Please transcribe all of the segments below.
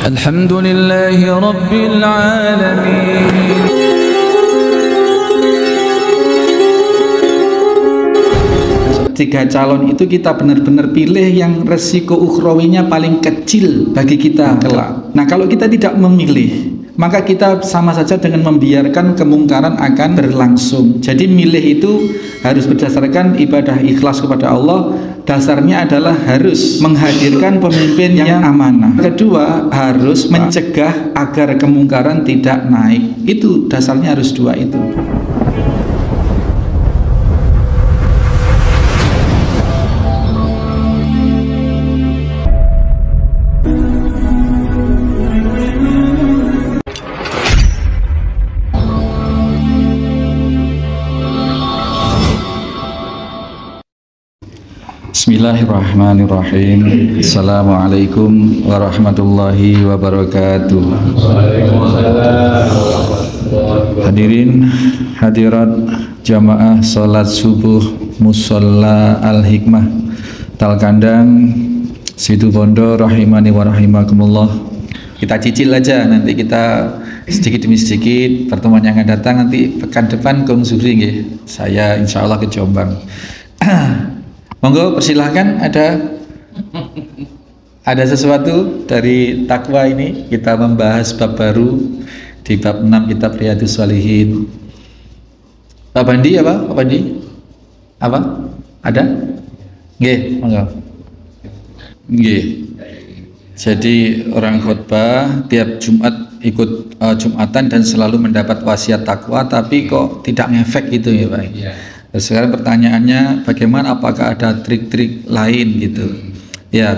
Alhamdulillahi Rabbil Alamin. Tiga calon itu kita benar-benar pilih yang resiko ukhrawinya paling kecil bagi kita kelak. Nah, kalau kita tidak memilih, maka kita sama saja dengan membiarkan kemungkaran akan berlangsung. Jadi milih itu harus berdasarkan ibadah ikhlas kepada Allah. Dasarnya adalah harus menghadirkan pemimpin yang amanah. Kedua, harus mencegah agar kemungkaran tidak naik. Itu dasarnya harus dua itu. Bismillahirrahmanirrahim. Assalamualaikum warahmatullahi wabarakatuh. Hadirin hadirat jamaah salat subuh Musholla Al-Hikmah Talkandang Situbondo rahimani wa rahimakumullah. Kita cicil aja, nanti kita sedikit demi sedikit. Pertemuan yang akan datang nanti pekan depan Kong Zuhri nggih. Saya insya Allah ke Jombang. Monggo persilahkan, ada sesuatu dari takwa ini. Kita membahas bab baru di bab 6 kitab Riyadhus Shalihin. Pak Bandi apa? Pak Bandi? Apa? Ada? Nggih, monggo. Nggih. Jadi orang khutbah tiap Jumat ikut Jumatan dan selalu mendapat wasiat takwa, tapi kok tidak ngefek gitu ya, Pak? Iya. Sekarang pertanyaannya, bagaimana, apakah ada trik-trik lain gitu? Ya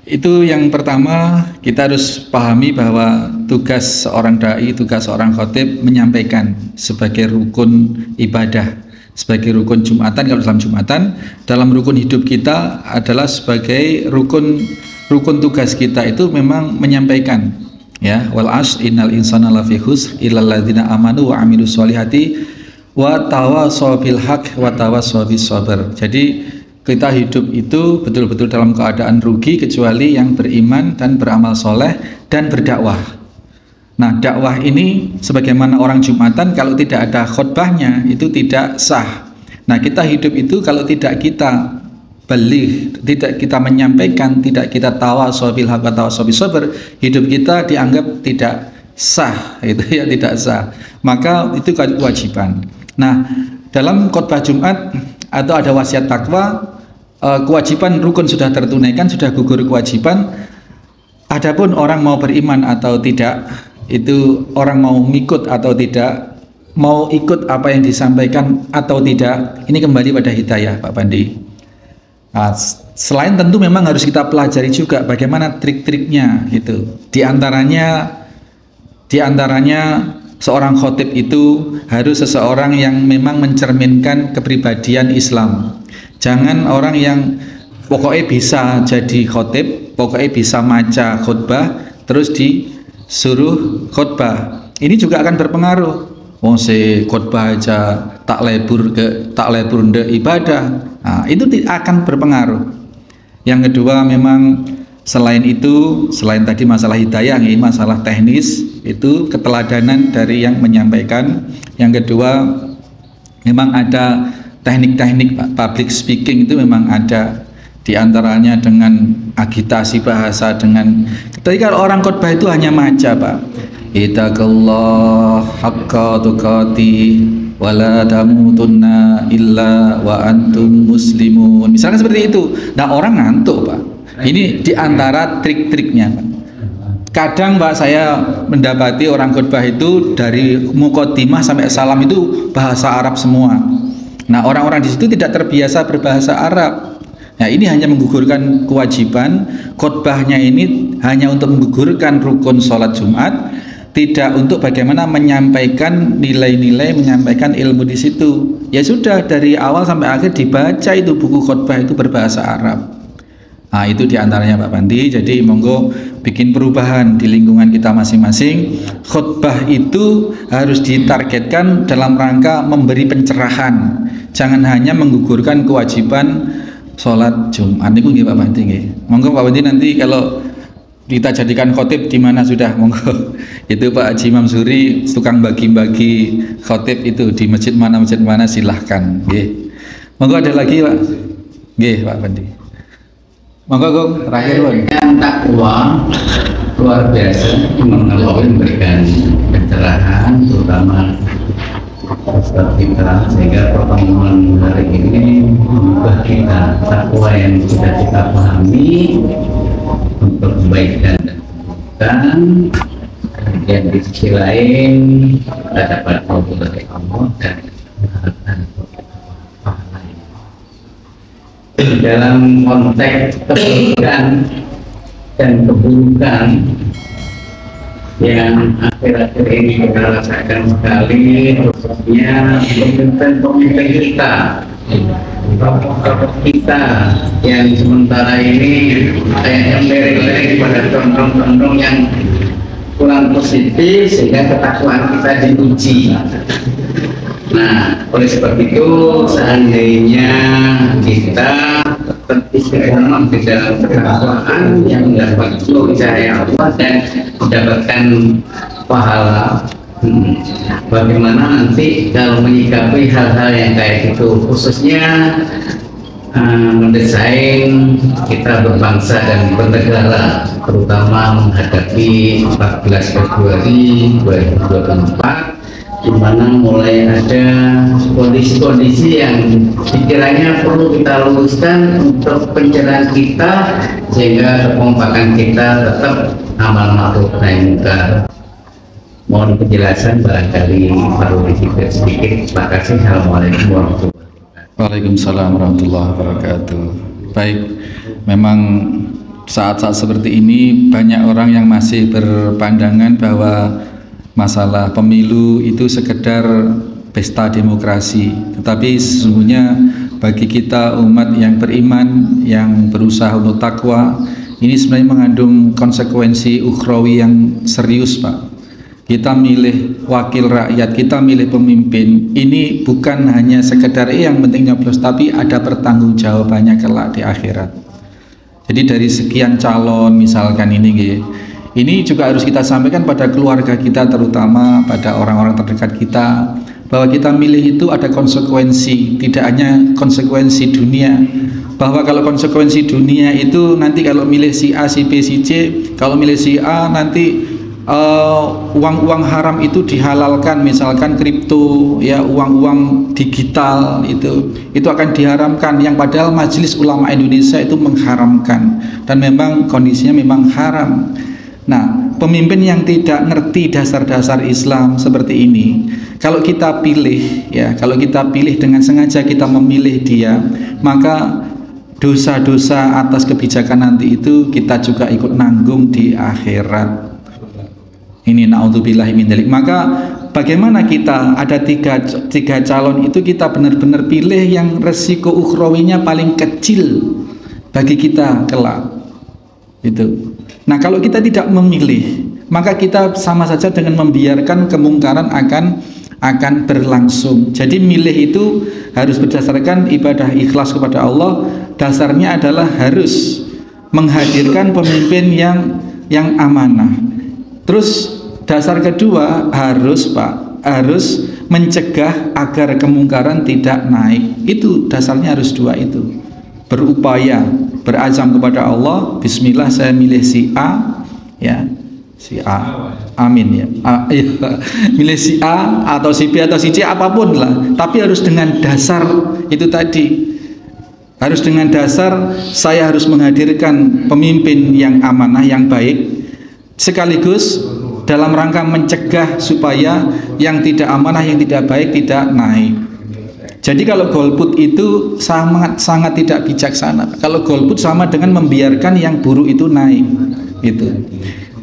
itu yang pertama, kita harus pahami bahwa tugas seorang dai, tugas seorang khotib menyampaikan sebagai rukun ibadah, sebagai rukun Jumatan. Kalau dalam Jumatan, dalam rukun hidup kita adalah sebagai rukun tugas kita itu memang menyampaikan. Ya, wal asr innal insana lafi khusr illal ladzina amanu wa amilus sholihati wa tawassaw bil haq wa tawassaw bis sabr. Jadi kita hidup itu betul-betul dalam keadaan rugi kecuali yang beriman dan beramal soleh dan berdakwah. Nah, dakwah ini sebagaimana orang Jumatan, kalau tidak ada khutbahnya itu tidak sah. Nah, kita hidup itu kalau tidak kita beligh, tidak kita menyampaikan, tidak kita tawassaw bil haq wa tawassaw bis sabr, hidup kita dianggap tidak sah, itu ya, tidak sah. Maka itu kewajiban. Nah, dalam khotbah Jumat atau ada wasiat takwa, kewajiban rukun sudah tertunaikan, sudah gugur kewajiban. Adapun orang mau beriman atau tidak, itu orang mau ngikut atau tidak, mau ikut apa yang disampaikan atau tidak, ini kembali pada hidayah, Pak Bandi. Nah, selain tentu memang harus kita pelajari juga bagaimana trik-triknya gitu. Di antaranya seorang khotib itu harus seseorang yang memang mencerminkan kepribadian Islam. Jangan orang yang pokoknya bisa jadi khotib, pokoknya bisa maca khutbah, terus disuruh khutbah. Ini juga akan berpengaruh. Wong se khutbah aja tak lebur ndek ibadah. Nah, itu akan berpengaruh. Yang kedua, memang selain itu, selain tadi masalah hidayah, ini masalah teknis, itu keteladanan dari yang menyampaikan. Yang kedua, memang ada teknik-teknik public speaking, itu memang ada. Di antaranya dengan agitasi bahasa, dengan ketika orang khotbah itu hanya maca, Pak. Ittaqullah haqqa tuqatih wala tamutunna illa wa antum muslimun. Misalnya seperti itu. Nah, orang ngantuk, Pak. Ini diantara trik-triknya, Pak. Kadang, Pak, saya mendapati orang khutbah itu dari muqaddimah sampai salam itu bahasa Arab semua. Nah, orang-orang di situ tidak terbiasa berbahasa Arab. Nah, ini hanya menggugurkan kewajiban. Khutbahnya ini hanya untuk menggugurkan rukun sholat Jumat, tidak untuk bagaimana menyampaikan nilai-nilai, menyampaikan ilmu di situ. Ya sudah, dari awal sampai akhir dibaca itu buku khutbah itu berbahasa Arab. Nah, itu diantaranya, Pak Bandi. Jadi monggo bikin perubahan di lingkungan kita masing-masing. Khutbah itu harus ditargetkan dalam rangka memberi pencerahan. Jangan hanya menggugurkan kewajiban sholat Jumat. Niku nggih Pak Bandi nggih. Monggo Pak Bandi nanti kalau kita jadikan khotib di mana sudah, monggo. Itu Pak Haji Mamsuri tukang bagi-bagi khotib itu di masjid mana silahkan. Nggih. Monggo ada lagi Pak. Nggih Pak Bandi. Monggo Gong, terakhir Bang. Yang takwa luar biasa memberikan pencerahan terutama buat kita, sehingga pertemuan hari ini mengubah kita takwa yang sudah kita pahami untuk kebaikan dan keburukan. Kemudian di sisi lain kita dapat tahu dari Allah dan mengharapkan pahala dalam konteks kebaikan dan keburukan yang akhir-akhir ini kita rasakan sekali, khususnya pemimpin kita, tokoh kita yang sementara ini kayaknya melirik-lirik pada condong-condong yang kurang positif, sehingga ketakwaan kita diuji. Nah, oleh sebab itu seandainya kita tetap istiqomah di dalam ketakwaan yang mendapat cahaya Allah dan mendapatkan pahala, bagaimana nanti kalau menyikapi hal-hal yang kayak gitu, khususnya mendesain kita berbangsa dan bernegara, terutama menghadapi 14 Februari 2024, di mana mulai ada kondisi-kondisi yang sekiranya perlu kita luruskan untuk pencerahan kita, sehingga kekompakan kita tetap amal ma'ruf nahi munkar. Mohon penjelasan barangkali perlu disingkat sedikit. Terima kasih. Assalamualaikum warahmatullahi wabarakatuh. Waalaikumsalam warahmatullahi wabarakatuh. Baik, memang saat-saat seperti ini banyak orang yang masih berpandangan bahwa masalah pemilu itu sekedar pesta demokrasi, tetapi sesungguhnya bagi kita umat yang beriman, yang berusaha untuk takwa, ini sebenarnya mengandung konsekuensi ukhrawi yang serius Pak. Kita milih wakil rakyat, kita milih pemimpin, ini bukan hanya sekedar yang penting nyoblos, tapi ada pertanggungjawabannya kelak di akhirat. Jadi dari sekian calon misalkan ini juga harus kita sampaikan pada keluarga kita, terutama pada orang-orang terdekat kita, bahwa kita milih itu ada konsekuensi, tidak hanya konsekuensi dunia, bahwa kalau konsekuensi dunia itu nanti kalau milih si A, si B, si C, kalau milih si A nanti uang-uang haram itu dihalalkan, misalkan kripto, ya uang-uang digital itu akan diharamkan, yang padahal Majelis Ulama Indonesia itu mengharamkan, dan memang kondisinya memang haram. Nah, pemimpin yang tidak ngerti dasar-dasar Islam seperti ini, kalau kita pilih, ya, kalau kita pilih dengan sengaja kita memilih dia, maka dosa-dosa atas kebijakan nanti itu kita juga ikut nanggung di akhirat. Ini na'udzubillahi min dzalik. Maka bagaimana kita ada tiga calon itu, kita benar-benar pilih yang resiko ukhrawinya paling kecil bagi kita kelak. Itu. Nah, kalau kita tidak memilih, maka kita sama saja dengan membiarkan kemungkaran akan berlangsung. Jadi milih itu harus berdasarkan ibadah ikhlas kepada Allah. Dasarnya adalah harus menghadirkan pemimpin yang amanah. Terus dasar kedua harus mencegah agar kemungkaran tidak naik. Itu dasarnya harus dua itu. Berupaya, berazam kepada Allah, bismillah saya milih si A, ya, si A, amin ya, milih si A atau si B atau si C, apapun lah, tapi harus dengan dasar itu tadi, harus dengan dasar saya harus menghadirkan pemimpin yang amanah, yang baik, sekaligus dalam rangka mencegah supaya yang tidak amanah, yang tidak baik tidak naik. Jadi kalau golput itu sangat tidak bijaksana. Kalau golput sama dengan membiarkan yang buruk itu naik. Itu.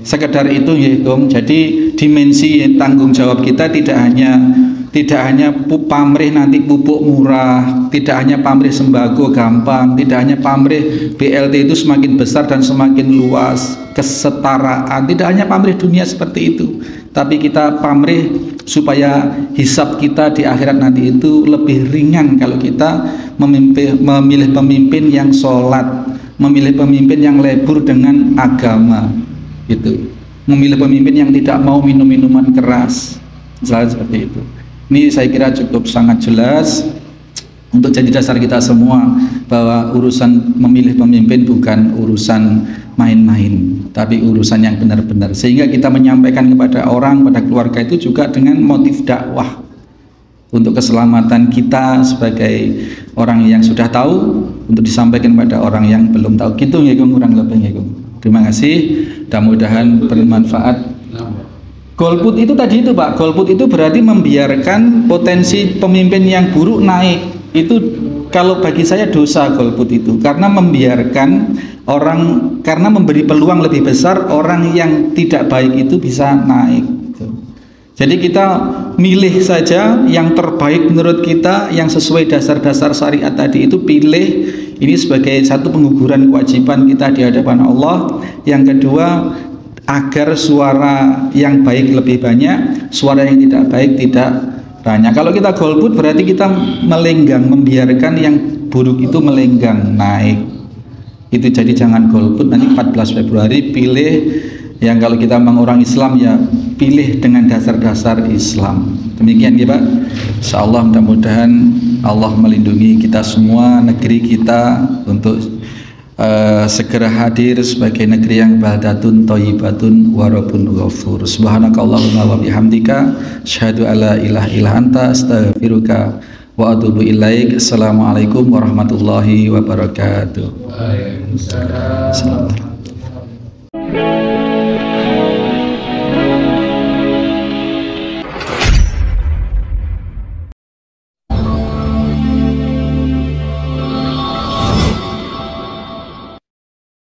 Sekedar itu ya, Gong. Jadi dimensi tanggung jawab kita tidak hanya pamrih nanti pupuk murah, tidak hanya pamrih sembako gampang, tidak hanya pamrih BLT itu semakin besar dan semakin luas, kesetaraan, tidak hanya pamrih dunia seperti itu, tapi kita pamrih supaya hisab kita di akhirat nanti itu lebih ringan kalau kita memilih pemimpin yang sholat, memilih pemimpin yang lebur dengan agama. Itu memilih pemimpin yang tidak mau minum minuman keras, misalnya seperti itu. Ini saya kira cukup sangat jelas untuk jadi dasar kita semua bahwa urusan memilih pemimpin bukan urusan main-main, tapi urusan yang benar-benar, sehingga kita menyampaikan kepada orang, pada keluarga itu juga dengan motif dakwah untuk keselamatan kita sebagai orang yang sudah tahu, untuk disampaikan pada orang yang belum tahu. Gitu ya kurang lebihnya. Terima kasih, mudah-mudahan bermanfaat. Golput itu tadi itu Pak, golput itu berarti membiarkan potensi pemimpin yang buruk naik. Itu kalau bagi saya dosa golput itu, karena membiarkan orang, karena memberi peluang lebih besar orang yang tidak baik itu bisa naik. Jadi kita milih saja yang terbaik menurut kita, yang sesuai dasar-dasar syariat tadi itu pilih. Ini sebagai satu pengguguran kewajiban kita di hadapan Allah. Yang kedua, agar suara yang baik lebih banyak, suara yang tidak baik tidak banyak. Kalau kita golput berarti kita melenggang, membiarkan yang buruk itu melenggang naik. Itu jadi jangan golput. Nanti 14 Februari pilih yang, kalau kita memang orang Islam ya pilih dengan dasar-dasar Islam. Demikian ya Pak. Insyaallah mudah-mudahan Allah melindungi kita semua, negeri kita untuk segera hadir sebagai negeri yang baldatun thayyibatun wa rabbun ghafur. Subhanakallahumma wa bihamdika asyhadu alla ilaha illa anta astaghfiruka wa atubu ilaik. Assalamualaikum warahmatullahi wabarakatuh. Waalaikumsalam. Assalamualaikum.